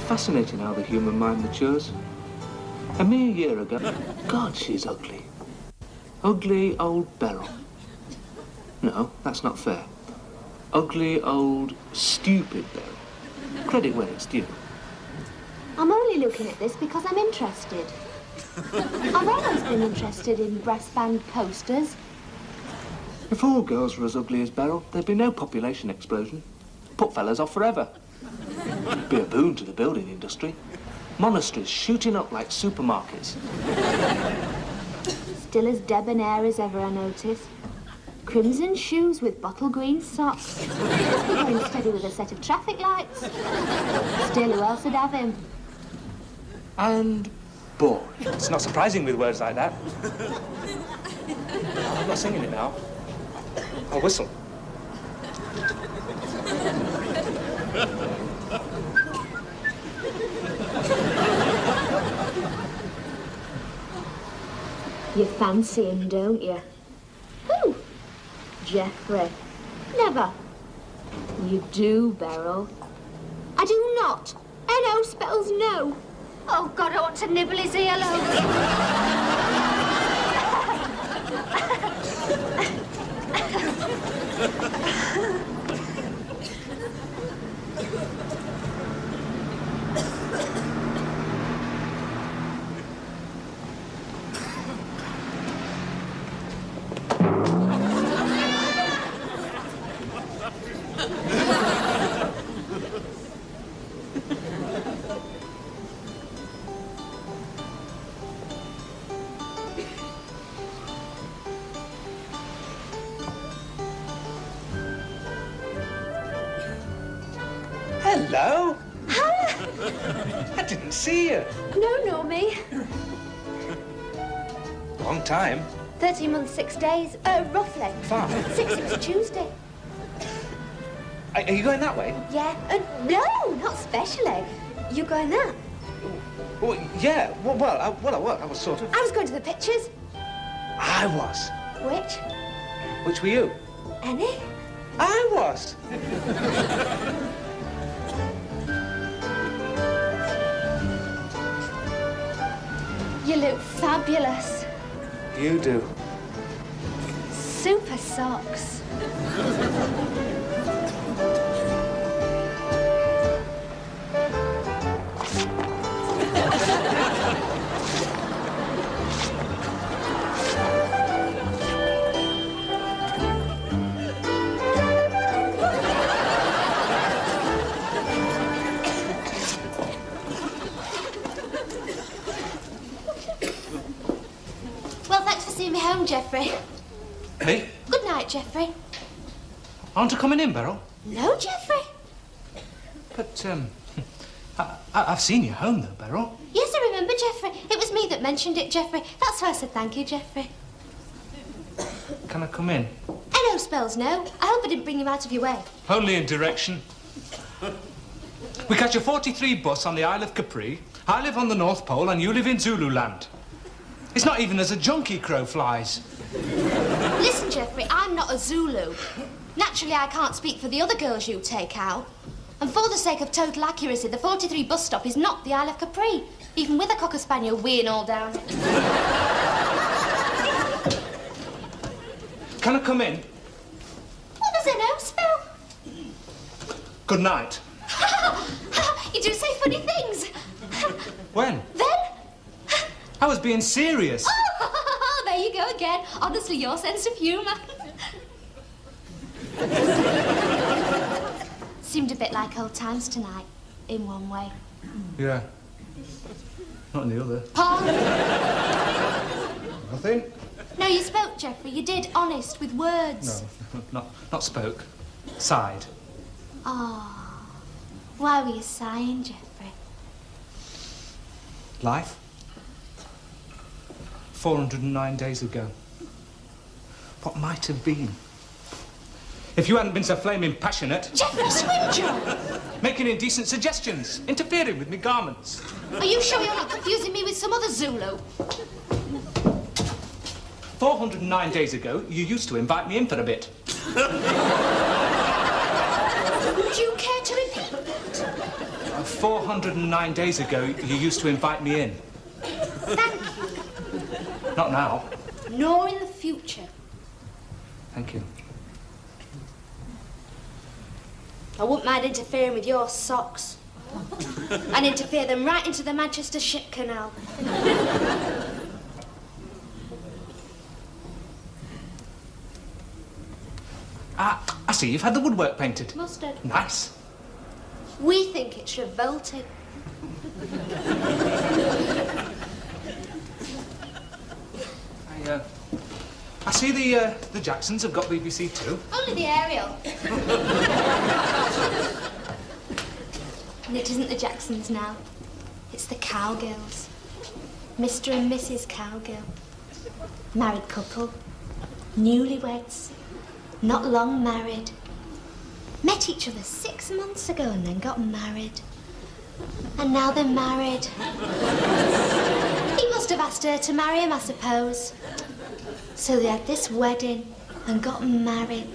fascinating how the human mind matures. A mere year ago... God, she's ugly. Ugly old Beryl. No, that's not fair. Ugly old stupid Beryl. Credit where it's due. I'm only looking at this because I'm interested. I've always been interested in brass band posters. If all girls were as ugly as Beryl, there'd be no population explosion. Put fellas off forever. It'd be a boon to the building industry. Monasteries shooting up like supermarkets. Still as debonair as ever, I notice. Crimson shoes with bottle green socks. Must be going steady with a set of traffic lights. Still, who else would have him? And boring. It's not surprising with words like that. I'm not singing it now. I'll whistle. You fancy him, don't you? Who? Geoffrey. Never. You do, Beryl. I do not. N-O spells no. Oh, God, I want to nibble his earlobe. Hello. I didn't see you. No, nor me. Long time. 13 months, 6 days. Roughly. 5. 6, it was Tuesday. Are you going that way? Yeah. No, not specially. You going that? Well, yeah. I was sort of... I was going to the pictures. I was. Which? Which were you? Any? I was. You look fabulous. You do. Super socks. Home, Geoffrey. Me? Good night, Geoffrey. Aren't you coming in, Beryl? No, Geoffrey. But, I've seen you home, though, Beryl. Yes, I remember, Geoffrey. It was me that mentioned it, Geoffrey. That's why I said thank you, Geoffrey. Can I come in? I know spells no. I hope I didn't bring you out of your way. Only in direction. We catch a 43 bus on the Isle of Capri. I live on the North Pole and you live in Zululand. It's not even as a junkie crow flies. Listen, Geoffrey, I'm not a Zulu. Naturally, I can't speak for the other girls you take out. And for the sake of total accuracy, the 43 bus stop is not the Isle of Capri, even with a cocker spaniel weeing all down it. Can I come in? What does an O spell? Good night. You do say funny things. When? Then? I was being serious. Oh, there you go again. Honestly, your sense of humour. Seemed a bit like old times tonight, in one way. Yeah. Not in the other. Paul? Nothing? No, you spoke, Geoffrey. You did, honest, with words. No, not spoke. Sighed. Oh, why were you sighing, Geoffrey? Life? 409 days ago. What might have been? If you hadn't been so flaming passionate... Geoffrey Swinjo! Making indecent suggestions, interfering with me garments. Are you sure you're not confusing me with some other Zulu? 409 days ago, you used to invite me in for a bit. Would you care to repeat that? 409 days ago, you used to invite me in. Thank you. Not now. Nor in the future. Thank you. I wouldn't mind interfering with your socks. And interfere them right into the Manchester Ship Canal. I see you've had the woodwork painted. Mustard. Nice. We think it's revolting. I see the Jacksons have got BBC too. Only the Ariel. And it isn't the Jacksons now. It's the Cowgirls. Mr. and Mrs. Cowgill. Married couple. Newlyweds. Not long married. Met each other 6 months ago and then got married. And now they're married. He must have asked her to marry him, I suppose. So they had this wedding and got married.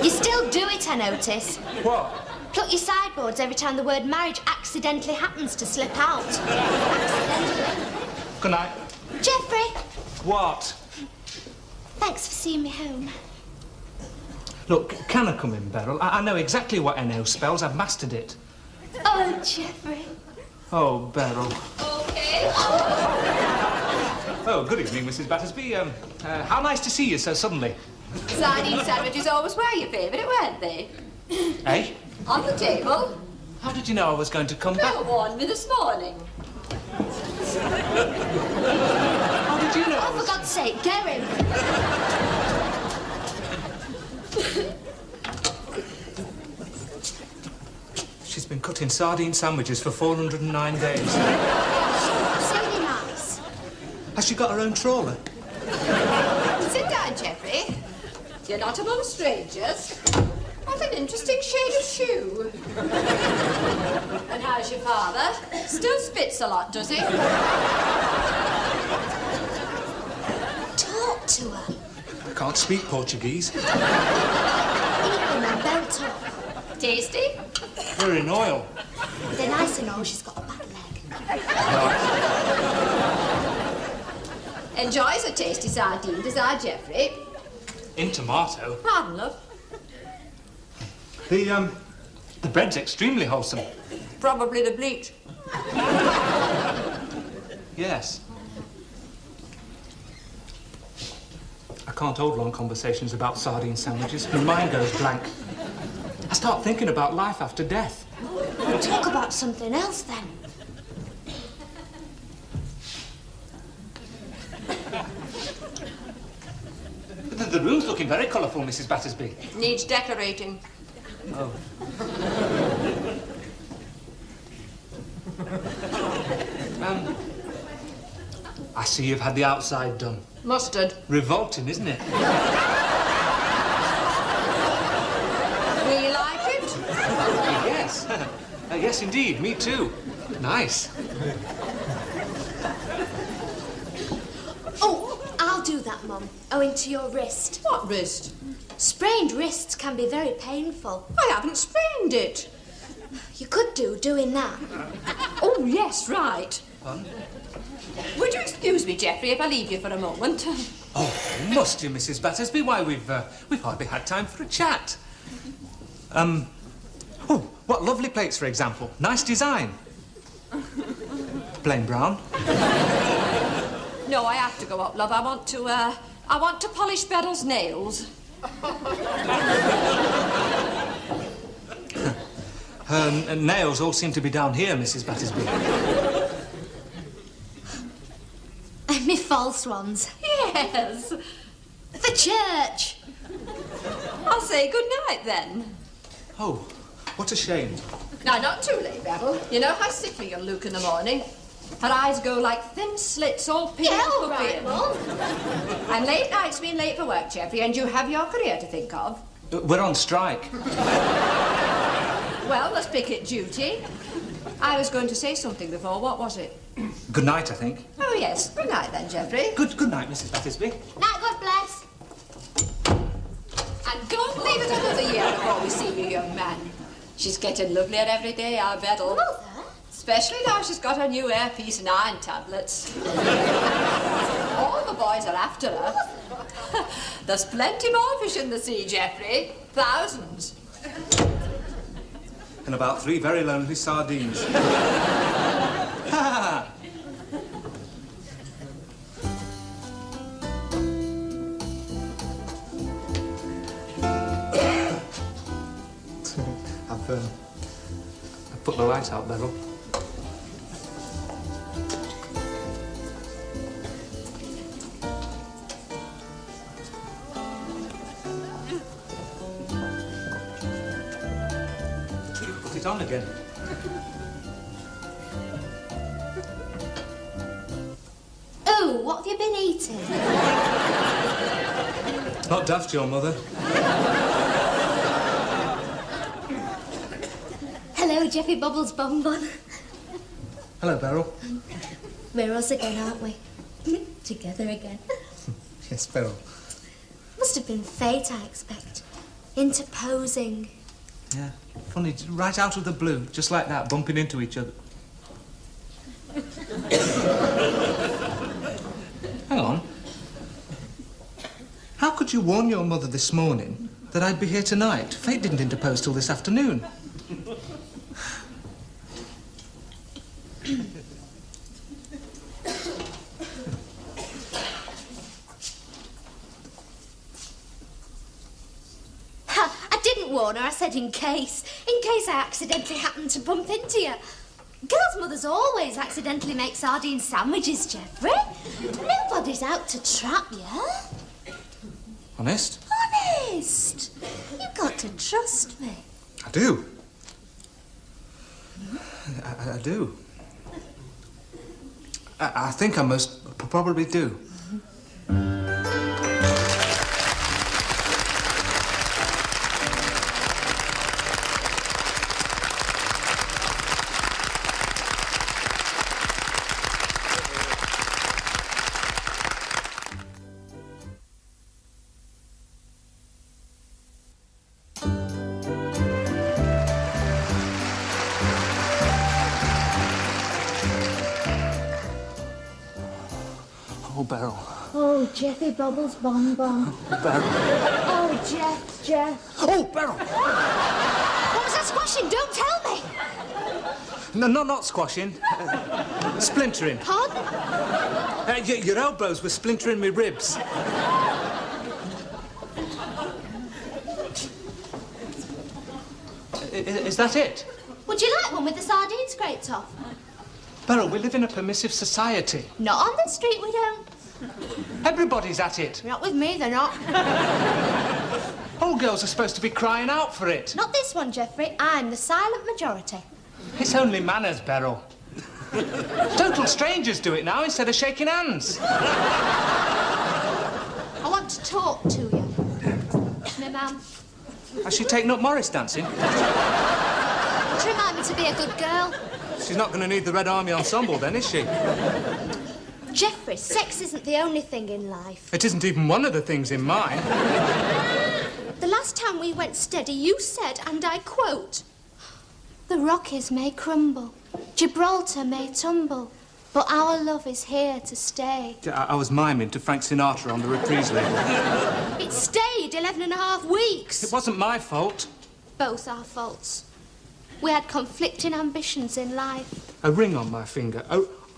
You still do it, I notice. What? Pluck your sideboards every time the word marriage accidentally happens to slip out. Accidentally. Good night. Geoffrey! What? Thanks for seeing me home. Look, can I come in, Beryl? I know exactly what NO spells. I've mastered it. Oh, Geoffrey. Oh, Beryl. Okay. Oh, good evening, Mrs. Battersby. How nice to see you so suddenly. Sardine sandwiches always were your favourite, weren't they? Eh? On the table. How did you know I was going to come back? Bill warned me this morning. How did you know? Oh, for God's sake, get him. She's been cutting sardine sandwiches for 409 days. It's really nice. Has she got her own trawler? Sit down, Geoffrey. You're not among strangers. What an interesting shade of shoe. And how's your father? Still spits a lot, does he? Talk to her. I can't speak Portuguese. Eat them and they'll talk. Tasty? They're in oil. They're nice and all, she's got a bad leg. Enjoys a tasty sardine, does our Geoffrey? In tomato. Pardon, love. The bread's extremely wholesome. Probably the bleach. Yes. I can't hold long conversations about sardine sandwiches. My mind goes blank. I start thinking about life after death. We'll talk about something else then. The room's looking very colourful, Mrs. Battersby. Needs decorating. Oh. I see you've had the outside done. Mustard. Revolting, isn't it? Will you like it? Yes. Yes, indeed. Me too. Nice. Oh, I'll do that, Mum, owing to your wrist. What wrist? Sprained wrists can be very painful. I haven't sprained it. You could do doing that. Oh, yes, right. Fun. Would you excuse me, Geoffrey, if I leave you for a moment? Oh, must you, Mrs. Battersby? Why, we've hardly had time for a chat. Oh, what lovely plates, for example. Nice design. Plain brown. No, I have to go up, love. I want to polish Beryl's nails. Her nails all seem to be down here, Mrs. Battersby. And me false ones. Yes. The church. I'll say good night, then. Oh, what a shame. Now, not too late, Beryl. You know how sickly you'll look in the morning. Her eyes go like thin slits, all pink Yeah, and all puffy. right, Mum. And late nights mean late for work, Geoffrey, and you have your career to think of. We're on strike. Well, let's pick it duty. I was going to say something before. What was it? Good night, I think. Oh, yes. Good night, then, Geoffrey. Good night, Mrs. Battersby. Night, God bless. And don't leave it another year before we see you, young man. She's getting lovelier every day, our Beryl. Mother, Especially now she's got her new earpiece and iron tablets. All the boys are after her. There's plenty more fish in the sea, Geoffrey. Thousands. And about 3 very lonely sardines. Ha! I've put the light out, Beryl. Put it on again. Oh, what have you been eating? Not daft, your mother. Hello, Geoffrey Bubbles Bonbon. Hello, Beryl. We're us again, aren't we? Together again. Yes, Beryl. Must have been fate, I expect. Interposing. Yeah, funny, right out of the blue, just like that, bumping into each other. Hang on. How could you warn your mother this morning that I'd be here tonight? Fate didn't interpose till this afternoon. I didn't warn her, I said in case I accidentally happened to bump into you. Girls' mothers always accidentally make sardine sandwiches, Geoffrey. Nobody's out to trap you. Honest? Honest. You've got to trust me. I do. I do. I think I most probably do. Oh, Beryl. Oh, Geoffrey Bubbles Bonbon. Beryl. Oh, Jeff. Oh, Beryl! What was that squashing? Don't tell me. No, not squashing. Splintering. Pardon? Your elbows were splintering me ribs. Is that it? Would you like one with the sardines scraped off? Beryl, we live in a permissive society. Not on the street, we don't. Everybody's at it. Not with me, they're not. All girls are supposed to be crying out for it. Not this one, Geoffrey. I'm the silent majority. It's only manners, Beryl. Total strangers do it now instead of shaking hands. I want to talk to you. My ma'am. Has she taken up Morris dancing? To remind me to be a good girl. She's not going to need the Red Army Ensemble then, is she? Geoffrey, sex isn't the only thing in life. It isn't even one of the things in mine. The last time we went steady, you said, and I quote, "The Rockies may crumble, Gibraltar may tumble, but our love is here to stay." I was miming to Frank Sinatra on the reprise label. It stayed 11.5 weeks. It wasn't my fault. Both our faults. We had conflicting ambitions in life. A ring on my finger.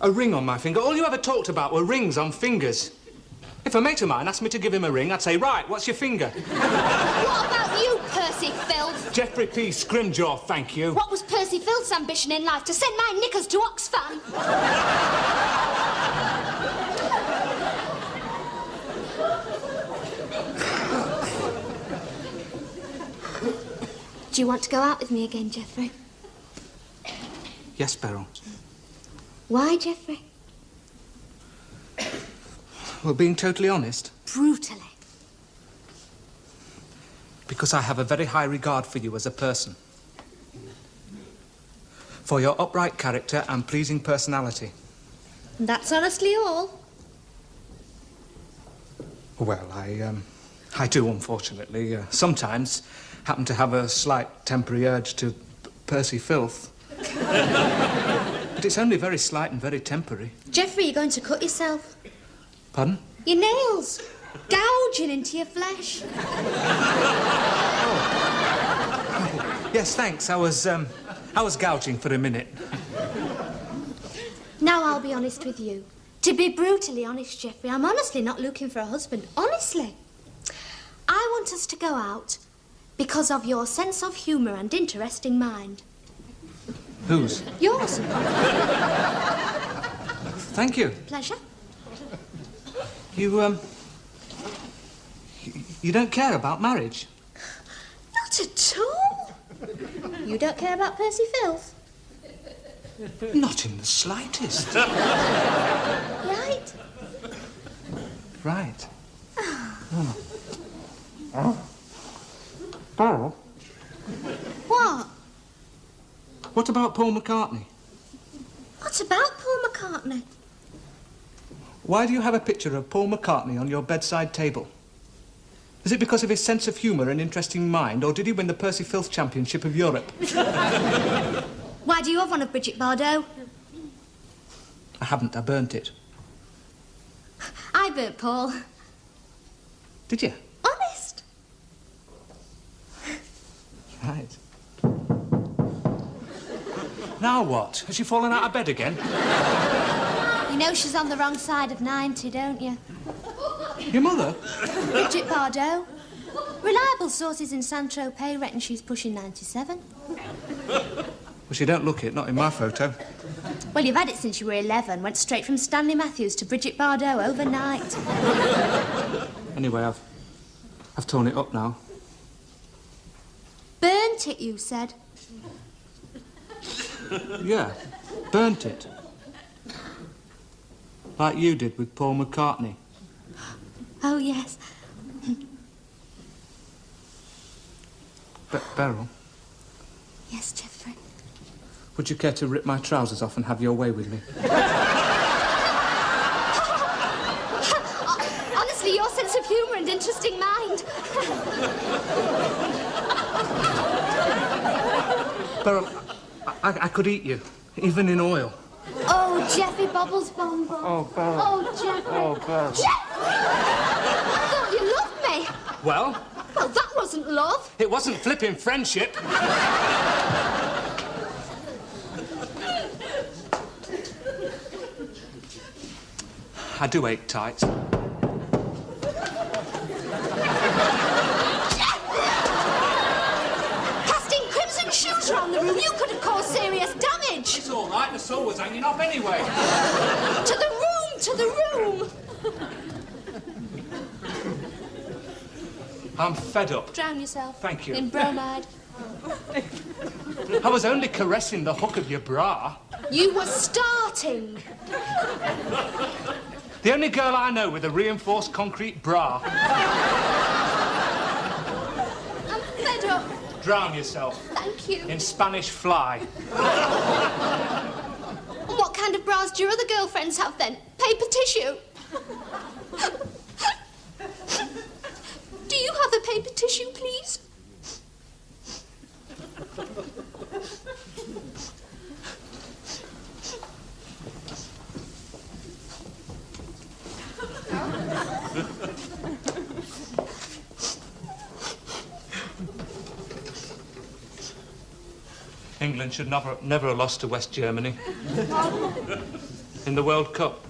A ring on my finger. All you ever talked about were rings on fingers. If a mate of mine asked me to give him a ring, I'd say, right, what's your finger? What about you, Percy Filth? Geoffrey P. Scrimjaw, thank you. What was Percy Filth's ambition in life? To send my knickers to Oxfam? Do you want to go out with me again, Geoffrey? Yes, Beryl. Why, Geoffrey? Well, being totally honest, Brutally. because I have a very high regard for you as a person. For your upright character and pleasing personality. And that's honestly all. Well, I do, unfortunately, sometimes happen to have a slight temporary urge to Percy Filth. But it's only very slight and very temporary. Geoffrey, you're going to cut yourself. Pardon? Your nails. Gouging into your flesh. Yes, thanks. I was gouging for a minute. Now I'll be honest with you. To be brutally honest, Geoffrey, I'm honestly not looking for a husband. Honestly. I want us to go out because of your sense of humour and interesting mind. Whose? Yours. Thank you. Pleasure. You don't care about marriage? Not at all. You don't care about Percy Filth? Not in the slightest. Right? Right. Beryl? What? What about Paul McCartney? What about Paul McCartney? Why do you have a picture of Paul McCartney on your bedside table? Is it because of his sense of humour and interesting mind, or did he win the Percy Filth Championship of Europe? Why do you have one of Bridget Bardot? I haven't. I burnt it. I burnt Paul. Did you? Honest. Right. Now what? Has she fallen out of bed again? You know she's on the wrong side of 90, don't you? Your mother? Bridget Bardot. Reliable sources in Saint-Tropez reckon she's pushing 97. Well, she don't look it, not in my photo. Well, you've had it since you were 11. Went straight from Stanley Matthews to Bridget Bardot overnight. Anyway, I've torn it up now. Burnt it, you said? Yeah, burnt it. Like you did with Paul McCartney. Oh, yes. Beryl? Yes, Geoffrey. Would you care to rip my trousers off and have your way with me? Honestly, your sense of humour and interesting mind. Beryl, I could eat you, even in oil. Oh, Geoffrey Bobbles Bonbon. Oh, Beryl. Oh, Geoffrey. Oh, Beryl. Geoffrey! I thought you loved me. Well? Well, that wasn't love. It wasn't flipping friendship. I do ache tight. Casting crimson shoes around the room, you could have caused serious damage. It's all right, the sole was hanging off anyway. To the room, to the room. I'm fed up. Drown yourself. Thank you. In bromide. I was only caressing the hook of your bra. You were starting. The only girl I know with a reinforced concrete bra. I'm fed up. Drown yourself. Thank you. In Spanish fly. And what kind of bras do your other girlfriends have then? Paper tissue? Do you have a paper tissue, please? England should never have lost to West Germany. In the World Cup.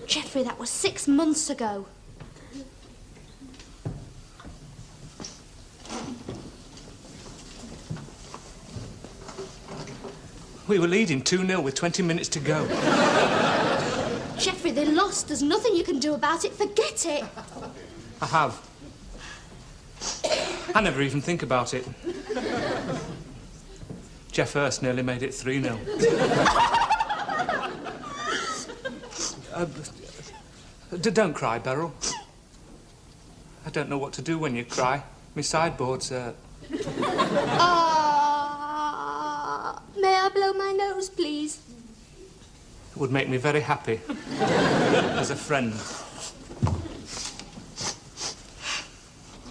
Geoffrey, that was 6 months ago. We were leading 2-0 with 20 minutes to go. Geoffrey, they lost. There's nothing you can do about it. Forget it. I have. I never even think about it. Jeff Hurst nearly made it 3-0. Don't cry, Beryl. I don't know what to do when you cry. My sideboards hurt. May I blow my nose, please? It would make me very happy. As a friend.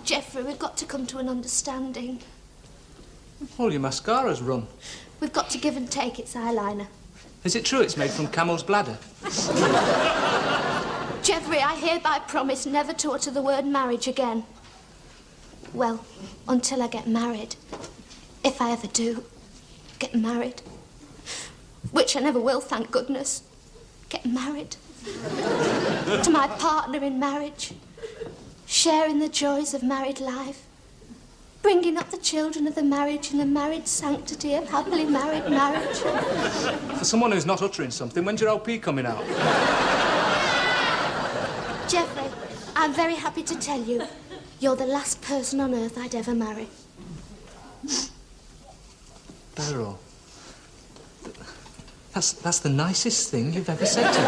Geoffrey, we've got to come to an understanding. All your mascara's run. We've got to give and take its eyeliner. Is it true it's made from camel's bladder? Geoffrey, I hereby promise never to utter the word marriage again. Well, until I get married. If I ever do get married. Which I never will, thank goodness. Get married. To my partner in marriage. Sharing the joys of married life. Bringing up the children of the marriage in the married sanctity of happily married marriage. For someone who's not uttering something, when's your LP coming out? Geoffrey, I'm very happy to tell you, you're the last person on earth I'd ever marry. Beryl, that's the nicest thing you've ever said to me.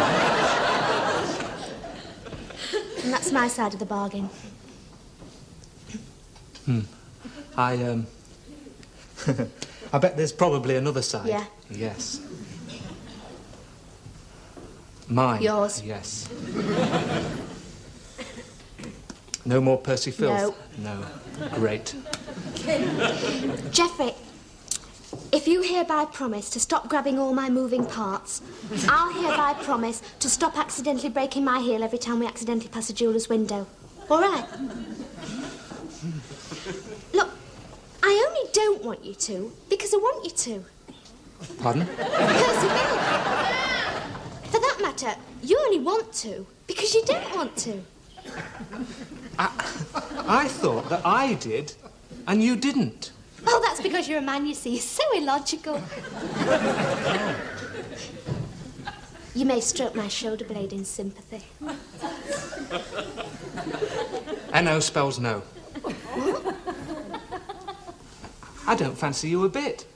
And that's my side of the bargain. I bet there's probably another side. Yeah. Yes. Mine. Yours. Yes. No more Percy filth? No. No. Great. Geoffrey, if you hereby promise to stop grabbing all my moving parts, I'll hereby promise to stop accidentally breaking my heel every time we accidentally pass a jeweller's window. All right? Look, I only don't want you to because I want you to. Pardon? Percy Bill. For that matter, you only want to because you don't want to. I thought that I did, and you didn't. Oh, that's because you're a man, you see. So illogical. You may stroke my shoulder blade in sympathy. NO spells no. What? I don't fancy you a bit.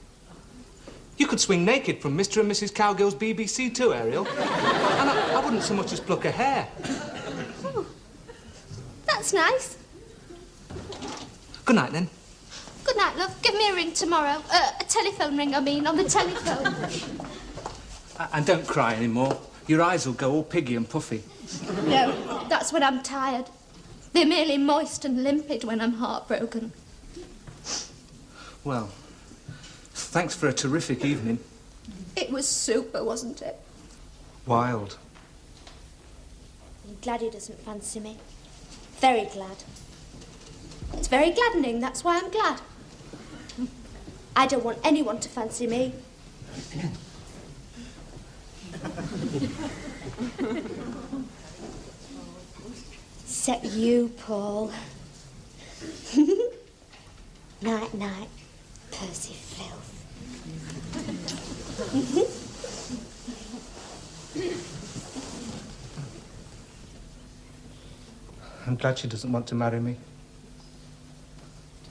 You could swing naked from Mr. and Mrs. Cowgill's BBC too, Ariel. And I wouldn't so much as pluck a hair. Oh, that's nice. Good night, then. Good night, love. Give me a ring tomorrow. A telephone ring, I mean, on the telephone. And don't cry anymore. Your eyes will go all piggy and puffy. No, that's when I'm tired. They're merely moist and limpid when I'm heartbroken. Well, thanks for a terrific evening. It was super, wasn't it? Wild. I'm glad he doesn't fancy me. Very glad. It's very gladdening, that's why I'm glad. I don't want anyone to fancy me. Except you, Paul. Night, night, Percy Filth. I'm glad she doesn't want to marry me.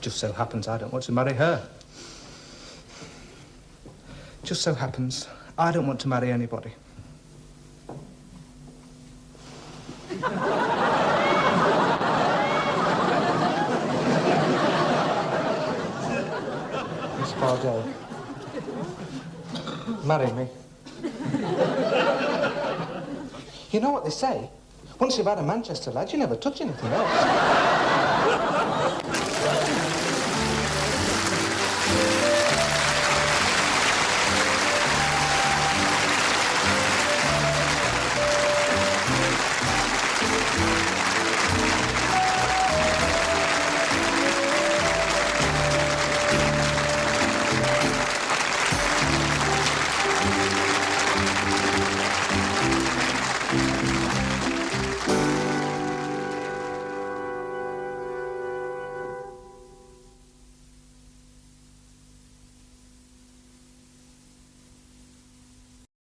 Just so happens I don't want to marry her. Just so happens I don't want to marry anybody. Miss Bardo, marry me. You know what they say? Once you've had a Manchester lad, you never touch anything else.